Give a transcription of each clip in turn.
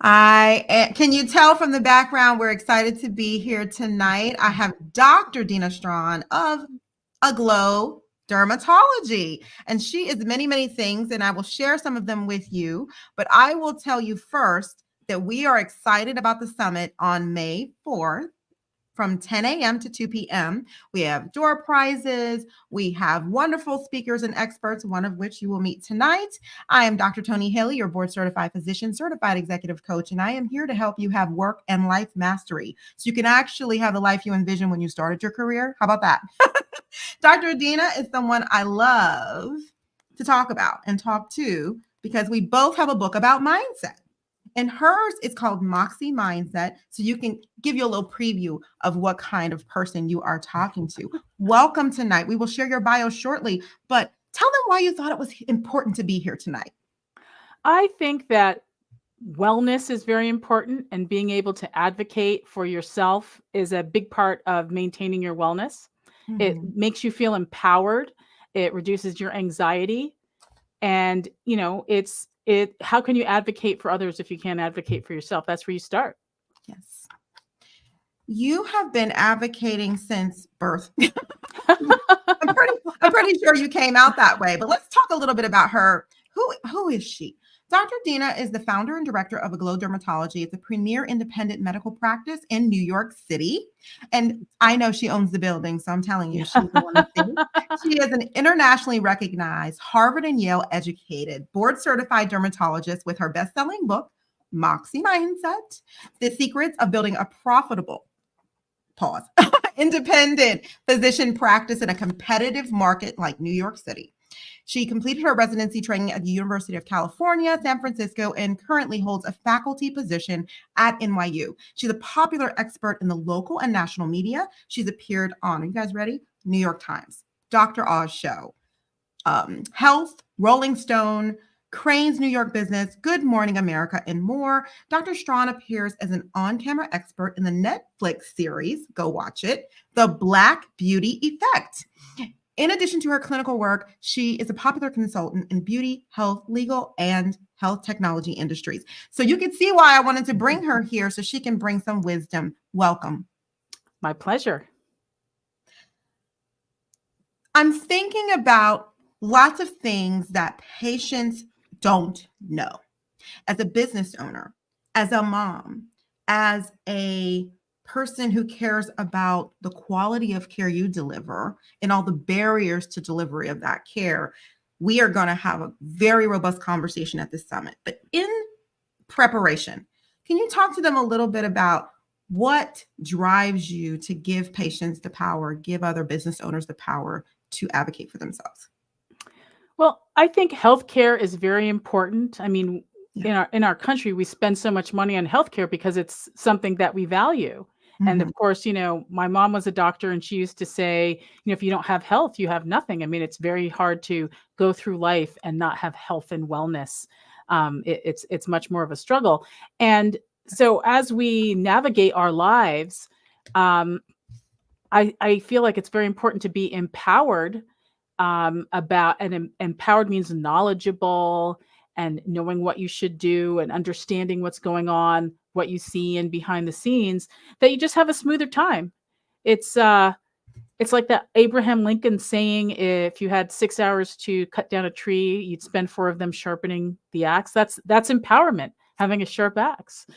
Can you tell from the background? We're excited to be here tonight. I have Dr. Dina Strachan of Aglow Dermatology, and she is many, many things, and I will share some of them with you. But I will tell you first that we are excited about the summit on May 4th from 10 a.m. to 2 p.m. We have door prizes. We have wonderful speakers and experts, one of which you will meet tonight. I am Dr. Tony Haley, your board certified physician, certified executive coach, and I am here to help you have work and life mastery so you can actually have the life you envisioned when you started your career. How about that? Dr. Dina is someone I love to talk about and talk to because we both have a book about mindset. And hers is called Moxie Mindset. So you can give you a little preview of what kind of person you are talking to. Welcome tonight. We will share your bio shortly, but tell them why you thought it was important to be here tonight. I think that wellness is very important, and being able to advocate for yourself is a big part of maintaining your wellness. It makes you feel empowered. It reduces your anxiety. And, how can you advocate for others if you can't advocate for yourself? That's where you start. Yes. You have been advocating since birth. I'm pretty sure you came out that way, but let's talk a little bit about her. Who is she? Dr. Dina is the founder and director of Aglow Dermatology. It's a premier independent medical practice in New York City. And I know she owns the building, so I'm telling you, she's the one to see. She is an internationally recognized Harvard and Yale educated, board certified dermatologist with her best-selling book, Moxie Mindset, The Secrets of Building a Profitable independent physician practice in a competitive market like New York City. She completed her residency training at the University of California, San Francisco, and currently holds a faculty position at NYU. She's a popular expert in the local and national media. She's appeared on, are you guys ready? New York Times, Dr. Oz Show, Health, Rolling Stone, Crain's New York Business, Good Morning America, and more. Dr. Strachan appears as an on-camera expert in the Netflix series, go watch it, The Black Beauty Effect. In addition to her clinical work, she is a popular consultant in beauty, health, legal, and health technology industries. So you can see why I wanted to bring her here so she can bring some wisdom. Welcome. My pleasure. I'm thinking about lots of things that patients don't know. As a business owner, as a mom, as a person who cares about the quality of care you deliver and all the barriers to delivery of that care, we are going to have a very robust conversation at this summit. But in preparation, can you talk to them a little bit about what drives you to give patients the power, give other business owners the power to advocate for themselves? Well, I think healthcare is very important. I mean, in our country, we spend so much money on healthcare because it's something that we value. And of course, my mom was a doctor, and she used to say, if you don't have health, you have nothing. I mean, it's very hard to go through life and not have health and wellness. It's much more of a struggle. And so as we navigate our lives, I feel like it's very important to be empowered empowered means knowledgeable and knowing what you should do and understanding what's going on, what you see and behind the scenes, that you just have a smoother time. It's like that Abraham Lincoln saying, if you had 6 hours to cut down a tree, you'd spend 4 of them sharpening the axe. That's empowerment, having a sharp axe,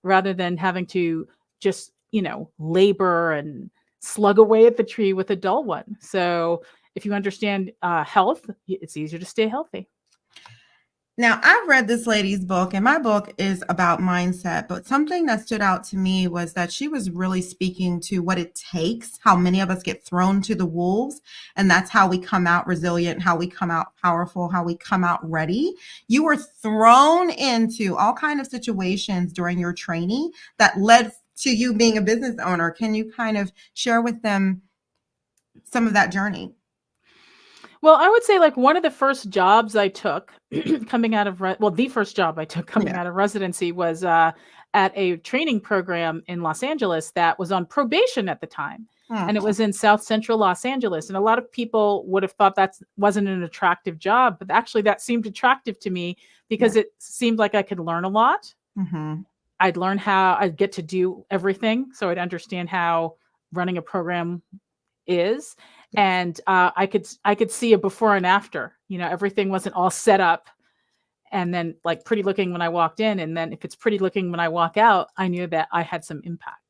rather than having to just, labor and slug away at the tree with a dull one. So if you understand health, it's easier to stay healthy. Now, I've read this lady's book, and my book is about mindset, but something that stood out to me was that she was really speaking to what it takes, how many of us get thrown to the wolves, and that's how we come out resilient, how we come out powerful, how we come out ready. You were thrown into all kinds of situations during your training that led to you being a business owner. Can you kind of share with them some of that journey? Well, I would say like one of the first jobs I took coming out of, the first job I took coming out of residency was at a training program in Los Angeles that was on probation at the time. And it was in South Central Los Angeles. And a lot of people would have thought that wasn't an attractive job, but actually that seemed attractive to me because it seemed like I could learn a lot. Mm-hmm. I'd learn how I'd get to do everything. So I'd understand how running a program is. Yes. And I could see a before and after. Everything wasn't all set up and then like pretty looking when I walked in. And then if it's pretty looking when I walk out, I knew that I had some impact.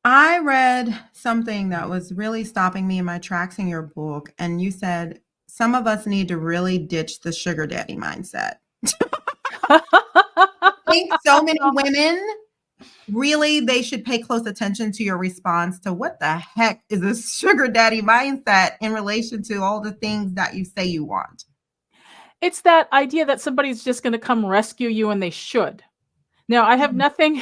I read something that was really stopping me in my tracks in your book, and you said some of us need to really ditch the sugar daddy mindset. I think so many women really they should pay close attention to your response to what the heck is a sugar daddy mindset in relation to all the things that you say you want. It's that idea that somebody's just going to come rescue you and they should. Now, I have nothing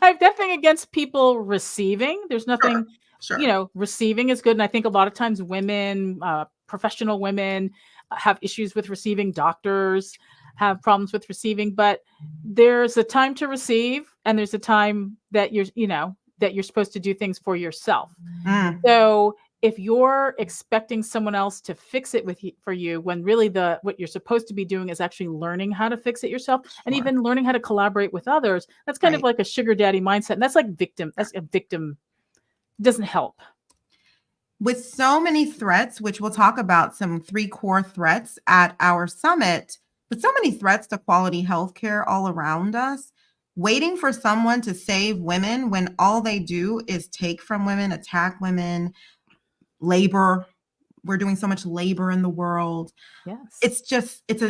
I have nothing against people receiving. There's Sure, nothing, sure. receiving is good. And I think a lot of times women, professional women have issues with receiving. Doctors have problems with receiving, but there's a time to receive and there's a time that you're supposed to do things for yourself. Mm, So if you're expecting someone else to fix it for you, when really what you're supposed to be doing is actually learning how to fix it yourself and sure. even learning how to collaborate with others, that's kind of Right. like a sugar daddy mindset. And that's like victim. That's a victim. It doesn't help. With so many threats, which we'll talk about some 3 core threats at our summit, with so many threats to quality healthcare all around us, waiting for someone to save women when all they do is take from women, attack women, labor. We're doing so much labor in the world. Yes. It's just it's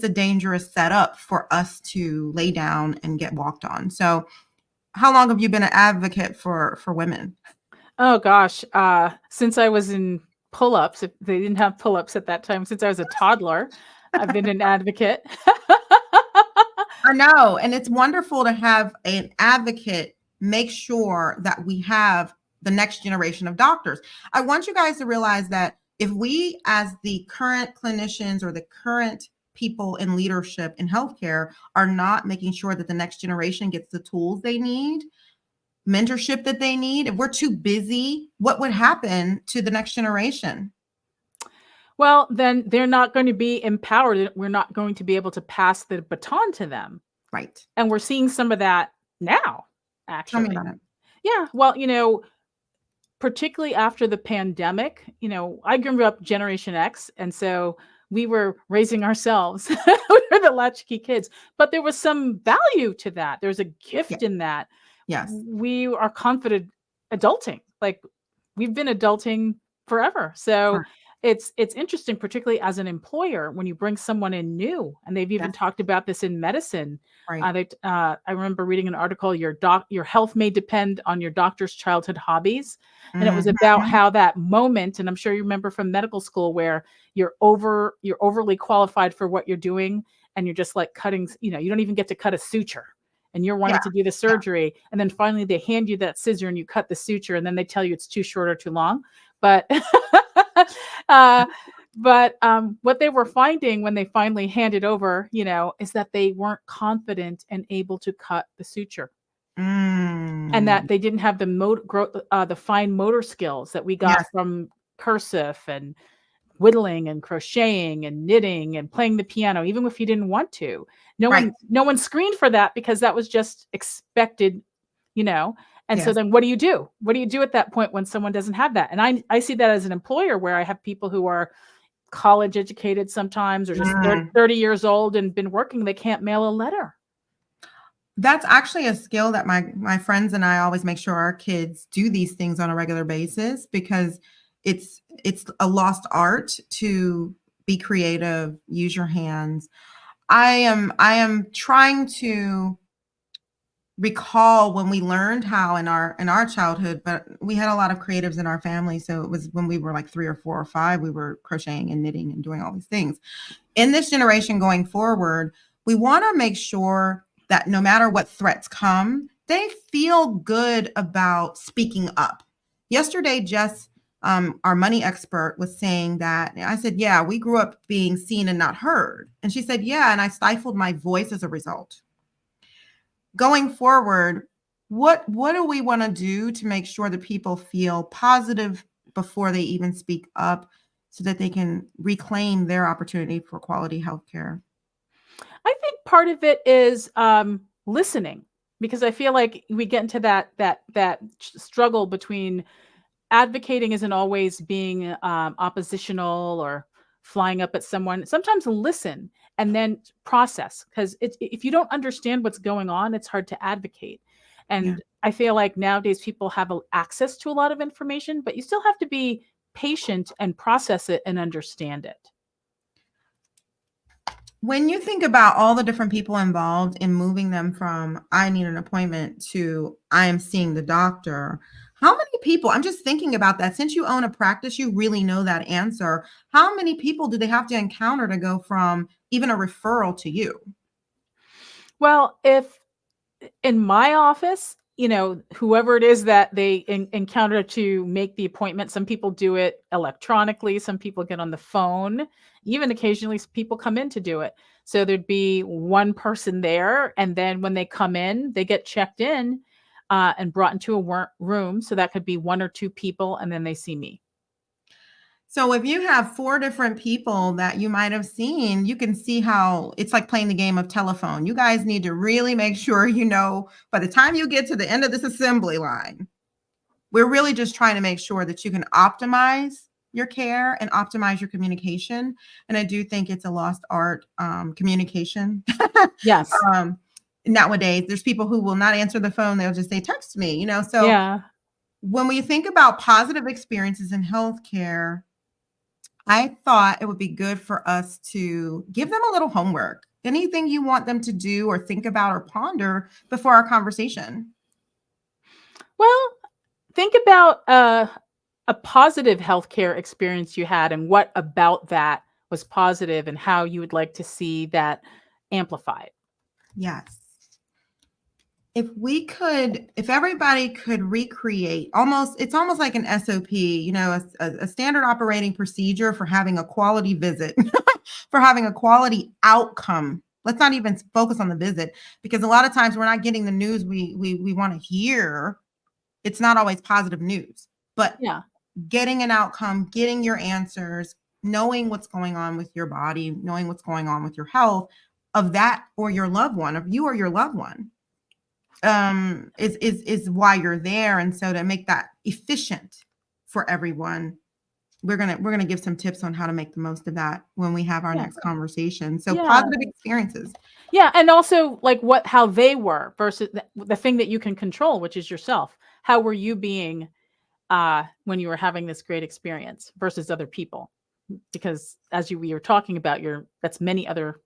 a dangerous setup for us to lay down and get walked on. So, how long have you been an advocate for women? Oh gosh. Since I was in pull-ups, if they didn't have pull-ups at that time, since I was a toddler, I've been an advocate. I know, and it's wonderful to have an advocate make sure that we have the next generation of doctors. I want you guys to realize that if we, as the current clinicians or the current people in leadership in healthcare, are not making sure that the next generation gets the tools they need, mentorship that they need, if we're too busy, what would happen to the next generation? Well, then they're not going to be empowered. We're not going to be able to pass the baton to them. Right. And we're seeing some of that now, Tell me actually. about it. Yeah. Well, particularly after the pandemic, I grew up Generation X. And so we were raising ourselves. We were the latchkey kids. But there was some value to that. There's a Yeah. gift in that. Yes. We are confident adulting. Like we've been adulting forever. So Sure. it's interesting, particularly as an employer, when you bring someone in new, and they've even Yes. talked about this in medicine. Right. I remember reading an article, your health may depend on your doctor's childhood hobbies. And it was about Mhm. how that moment, and I'm sure you remember from medical school where you're overly qualified for what you're doing, and you're just like cutting, you don't even get to cut a suture and you're Yeah. wanting to do the surgery. And then finally they hand you that scissor and you cut the suture and then they tell you it's too short or too long. But uh, what they were finding when they finally handed over, is that they weren't confident and able to cut the suture, and Mm. that they didn't have the fine motor skills that we got Yes. from cursive and whittling and crocheting and knitting and playing the piano, even if you didn't want to. No Right. one, no one screened for that because that was just expected, you know. And so Yes. then what do you do? What do you do at that point when someone doesn't have that? And I see that as an employer where I have people who are college educated sometimes or just Mm. 30 years old and been working, they can't mail a letter. That's actually a skill that my friends and I always make sure our kids do these things on a regular basis because it's a lost art to be creative, use your hands. I am trying to recall when we learned how in our childhood, but we had a lot of creatives in our family, so it was when we were like 3 or 4 or 5, we were crocheting and knitting and doing all these things. In this generation going forward, we want to make sure that no matter what threats come, they feel good about speaking up. Yesterday, Jess, our money expert, was saying that I said, "Yeah, we grew up being seen and not heard," and she said, "Yeah, and I stifled my voice as a result." Going forward, what do we want to do to make sure that people feel positive before they even speak up so that they can reclaim their opportunity for quality healthcare? I think part of it is listening, because I feel like we get into that struggle between advocating isn't always being oppositional or flying up at someone. Sometimes listen and then process, because if you don't understand what's going on, it's hard to advocate. Yeah. And I feel like nowadays people have access to a lot of information, but you still have to be patient and process it and understand it. When you think about all the different people involved in moving them from I need an appointment to I am seeing the doctor, how many people, I'm just thinking about that. Since you own a practice, you really know that answer. How many people do they have to encounter to go from even a referral to you? Well, if in my office, whoever it is that they encounter to make the appointment, some people do it electronically, some people get on the phone, even occasionally people come in to do it. So there'd be one person there, and then when they come in, they get checked in and brought into a room. So that could be one or two people, and then they see me. So if you have four different people that you might have seen, you can see how it's like playing the game of telephone. You guys need to really make sure you know by the time you get to the end of this assembly line, we're really just trying to make sure that you can optimize your care and optimize your communication. And I do think it's a lost art, communication. Yes. Nowadays, there's people who will not answer the phone. They'll just say, text me, So Yeah. when we think about positive experiences in healthcare, I thought it would be good for us to give them a little homework. Anything you want them to do or think about or ponder before our conversation? Well, think about a positive healthcare experience you had, and what about that was positive, and how you would like to see that amplified. Yes. If everybody could recreate it's almost like an SOP, a standard operating procedure for having a quality visit, for having a quality outcome. Let's not even focus on the visit, because a lot of times we're not getting the news we want to hear. It's not always positive news, but Yeah. getting an outcome, getting your answers, knowing what's going on with your body, knowing what's going on with your health of that or your loved one, of you or your loved one, is why you're there. And so to make that efficient for everyone, we're gonna give some tips on how to make the most of that when we have our Yeah. next conversation. So Yeah. positive experiences. Yeah. And also like how they were versus the thing that you can control, which is yourself. How were you being when you were having this great experience versus other people? Because as we were talking about, that's many other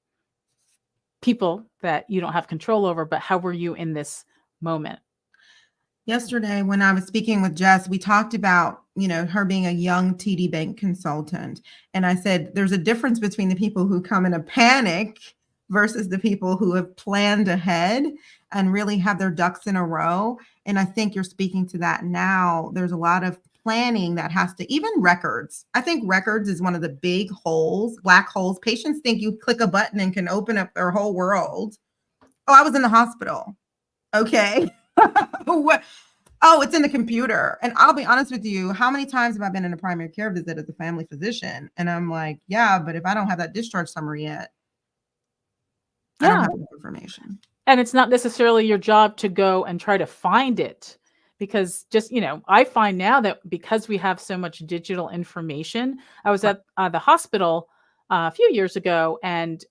people that you don't have control over, but how were you in this moment? Yesterday, when I was speaking with Jess, we talked about, her being a young TD Bank consultant. And I said, there's a difference between the people who come in a panic versus the people who have planned ahead and really have their ducks in a row. And I think you're speaking to that now. There's a lot of planning that has to, even records. I think records is one of the big holes, black holes. Patients think you click a button and can open up their whole world. Oh, I was in the hospital. Okay. What? Oh, it's in the computer. And I'll be honest with you, how many times have I been in a primary care visit as a family physician? And I'm like, yeah, but if I don't have that discharge summary yet, I don't Yeah. have enough information. And it's not necessarily your job to go and try to find it, because just, I find now that because we have so much digital information, I was Right. at the hospital a few years ago, and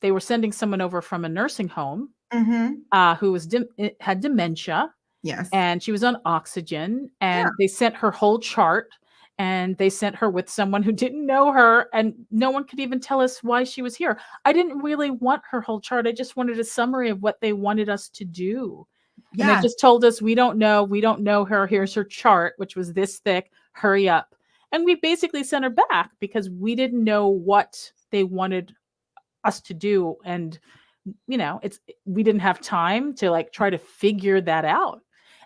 they were sending someone over from a nursing home Mm-hmm. who had dementia, Yes. and she was on oxygen, Yeah. and they sent her whole chart, and they sent her with someone who didn't know her, and no one could even tell us why she was here. I didn't really want her whole chart. I just wanted a summary of what they wanted us to do. And they Yes. just told us, we don't know her. Here's her chart, which was this thick. Hurry up. And we basically sent her back because we didn't know what they wanted us to do. And we didn't have time to like try to figure that out.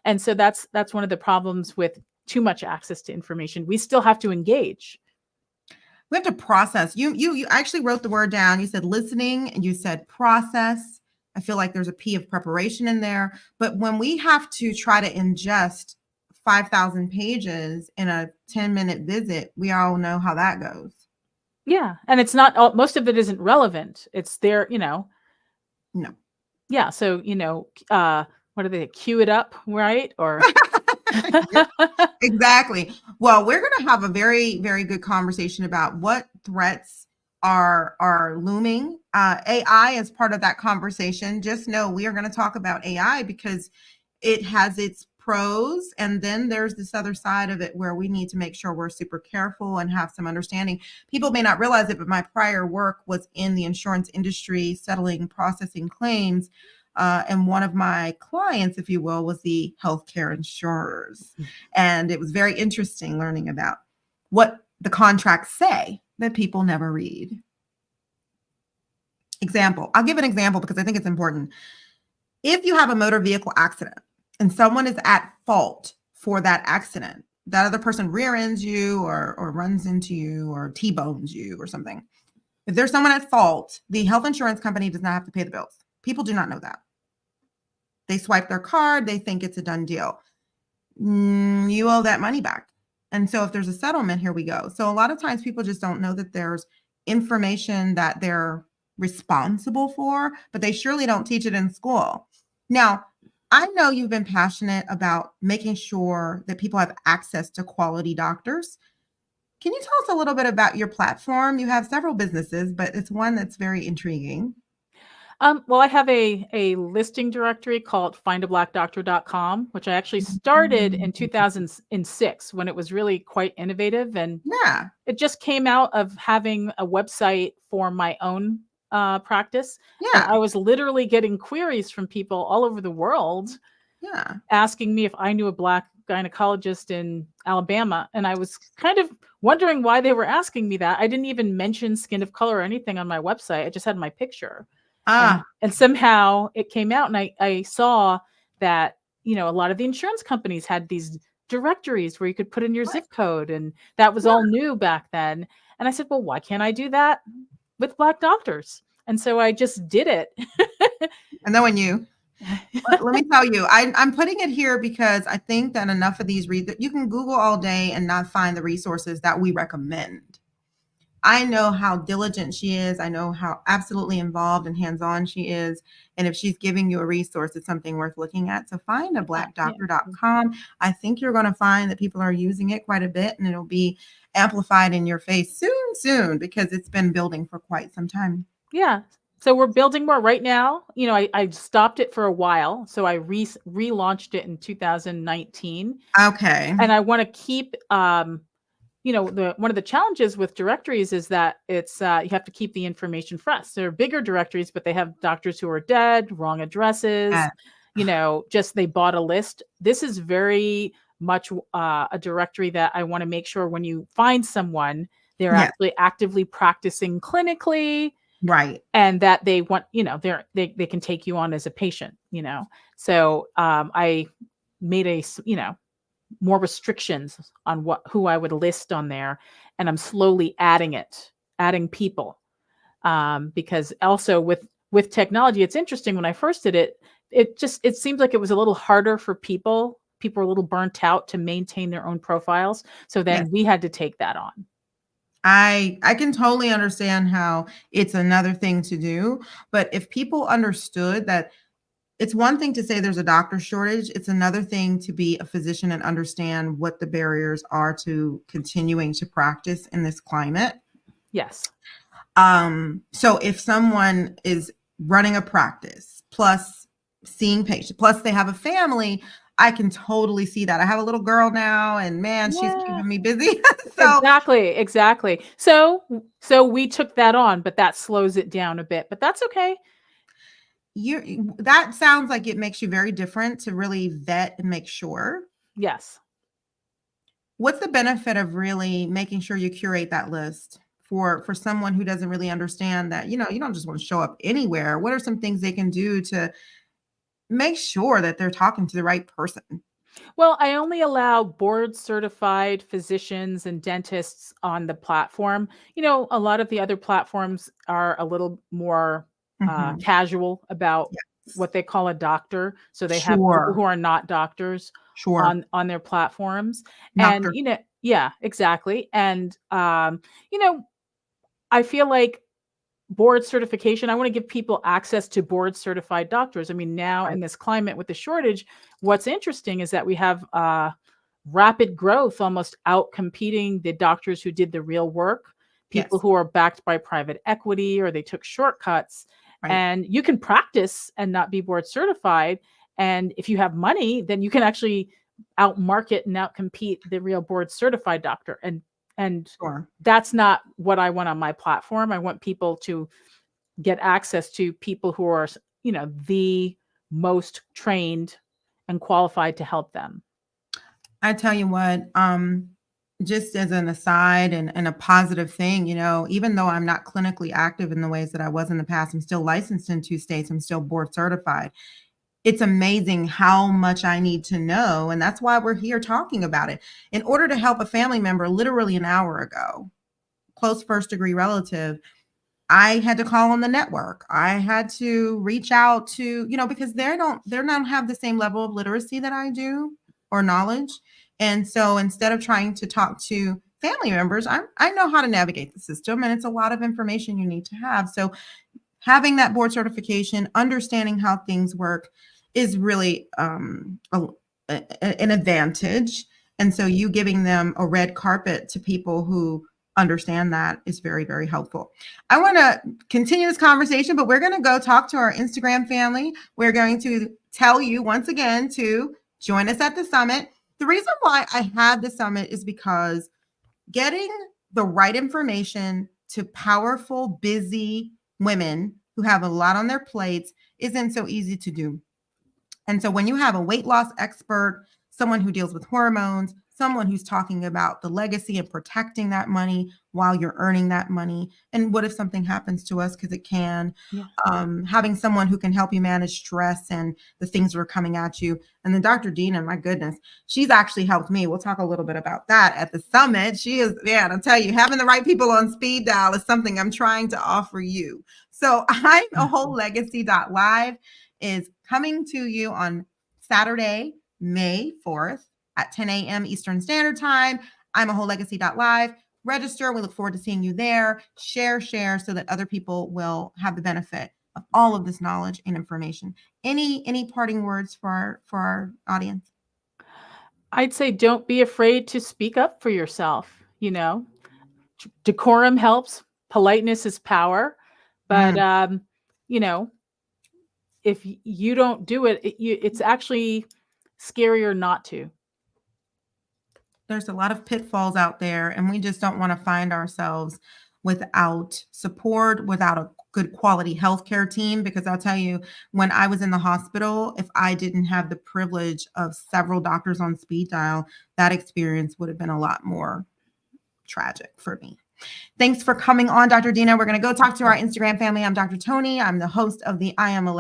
And so that's one of the problems with too much access to information. We still have to engage. We have to process. You actually wrote the word down. You said listening and you said process. I feel like there's a P of preparation in there. But when we have to try to ingest 5,000 pages in a 10-minute visit, we all know how that goes. Yeah. And it's not most of it isn't relevant. It's there, No. Yeah, so, what do they cue it up, right? Or Yeah, exactly. Well, we're going to have a very, very good conversation about what threats are looming. AI is part of that conversation. Just know we are going to talk about AI because it has its pros, and then there's this other side of it where we need to make sure we're super careful and have some understanding. People may not realize it, but my prior work was in the insurance industry, settling, processing claims. And one of my clients, if you will, was the healthcare insurers. And it was very interesting learning about what the contracts say that people never read. Example, I'll give an example because I think it's important. If you have a motor vehicle accident and someone is at fault for that accident, that other person rear ends you or runs into you or T-bones you or something. If there's someone at fault, the health insurance company does not have to pay the bills. People do not know that. They swipe their card, they think it's a done deal. You owe that money back. And so if there's a settlement, here we go. So a lot of times people just don't know that there's information that they're responsible for, but they surely don't teach it in school. Now, I know you've been passionate about making sure that people have access to quality doctors. Can you tell us a little bit about your platform? You have several businesses, but it's one that's very intriguing. Well, I have a listing directory called findablackdoctor.com, which I actually started in 2006 when it was really quite innovative, and Yeah, it just came out of having a website for my own practice. And yeah, I was literally getting queries from people all over the world yeah. asking me if I knew a Black gynecologist in Alabama. And I was kind of wondering why they were asking me that. I didn't even mention skin of color or anything on my website. I just had my picture. And Ah, and somehow it came out, and I saw that, a lot of the insurance companies had these directories where you could put in your right. zip code, and that was Yeah. all new back then. And I said, well, why can't I do that with Black doctors? And so I just did it. And then when you let me tell you, I'm putting it here because I think that enough of these you can Google all day and not find the resources that we recommend. I know how diligent she is. I know how absolutely involved and hands-on she is. And if she's giving you a resource, it's something worth looking at. So find a Yeah. blackdoctor.com. I think you're going to find that people are using it quite a bit and it'll be amplified in your face soon, because it's been building for quite some time. Yeah. So we're building more right now. I stopped it for a while. So I relaunched it in 2019. Okay. And I want to keep, the one of the challenges with directories is that it's you have to keep the information fresh. There are bigger directories, but they have doctors who are dead, wrong addresses, Yeah. just they bought a list. This is very much a directory that I want to make sure when you find someone, they're Yes. actually actively practicing clinically, Right. and that they want, they can take you on as a patient, So I made more restrictions on who I would list on there, and I'm slowly adding people, because also with technology, it's interesting. When I first did it, it seems like it was a little harder for people. People were a little burnt out to maintain their own profiles, so Yes. then we had to take that on. I can totally understand how it's another thing to do, but if people understood that it's one thing to say there's a doctor shortage, it's another thing to be a physician and understand what the barriers are to continuing to practice in this climate. Yes. So if someone is running a practice plus seeing patients, plus they have a family, I can totally see that. I have a little girl now, and man, she's Yeah. keeping me busy. So Exactly. So we took that on, but that slows it down a bit. But that's okay. that sounds like it makes you very different to really vet and make sure. Yes. What's the benefit of really making sure you curate that list for someone who doesn't really understand that, you don't just want to show up anywhere? What are some things they can do to make sure that they're talking to the right person? Well, I only allow board certified physicians and dentists on the platform. A lot of the other platforms are a little more Mhm. casual about Yes. what they call a doctor. So they have people Sure. who are not doctors Sure. on their platforms. And, Doctor. yeah, exactly. And, you know, I feel like board certification. I want to give people access to board certified doctors. I mean, now in Right. this climate with the shortage, what's interesting is that we have rapid growth, almost out competing the doctors who did the real work, people Yes. who are backed by private equity or they took shortcuts. Right. And you can practice and not be board certified. And if you have money, then you can actually outmarket and outcompete the real board certified doctor. And Sure. that's not what I want on my platform. I want people to get access to people who are, the most trained and qualified to help them. I tell you what, just as an aside and a positive thing, even though I'm not clinically active in the ways that I was in the past, I'm still licensed in 2 states. I'm still board certified. It's amazing how much I need to know. And that's why we're here talking about it. In order to help a family member literally an hour ago, close first degree relative, I had to call on the network. I had to reach out to, because they don't have the same level of literacy that I do or knowledge. And so instead of trying to talk to family members, I know how to navigate the system, and it's a lot of information you need to have. So having that board certification, understanding how things work is really an advantage. And so you giving them a red carpet to people who understand that is very, very helpful. I want to continue this conversation, but we're going to go talk to our Instagram family. We're going to tell you once again to join us at the summit. The reason why I had the summit is because getting the right information to powerful, busy women who have a lot on their plates isn't so easy to do. And so when you have a weight loss expert, someone who deals with hormones, someone who's talking about the legacy and protecting that money while you're earning that money, and what if something happens to us, because it can, Yeah. having someone who can help you manage stress and the things that are coming at you. And then Dr. Dina, my goodness, she's actually helped me. We'll talk a little bit about that at the summit. She is, man, I'll tell you, having the right people on speed dial is something I'm trying to offer you. So I'm a whole legacy.live is coming to you on Saturday, May 4th at 10 a.m. Eastern Standard Time. I'm a whole legacy.live. Register. We look forward to seeing you there. Share so that other people will have the benefit of all of this knowledge and information. Any parting words for our audience? I'd say don't be afraid to speak up for yourself. Decorum helps, politeness is power. But, Mm. if you don't do it, it's actually scarier not to. There's a lot of pitfalls out there, and we just don't want to find ourselves without support, without a good quality healthcare team. Because I'll tell you, when I was in the hospital, if I didn't have the privilege of several doctors on speed dial, that experience would have been a lot more tragic for me. Thanks for coming on, Dr. Dina. We're going to go talk to our Instagram family. I'm Dr. Tony. I'm the host of the I Am a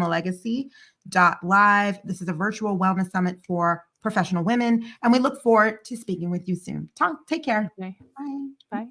Legacy.live. This is a virtual wellness summit for professional women, and we look forward to speaking with you soon. Take care. Okay. Bye. Bye.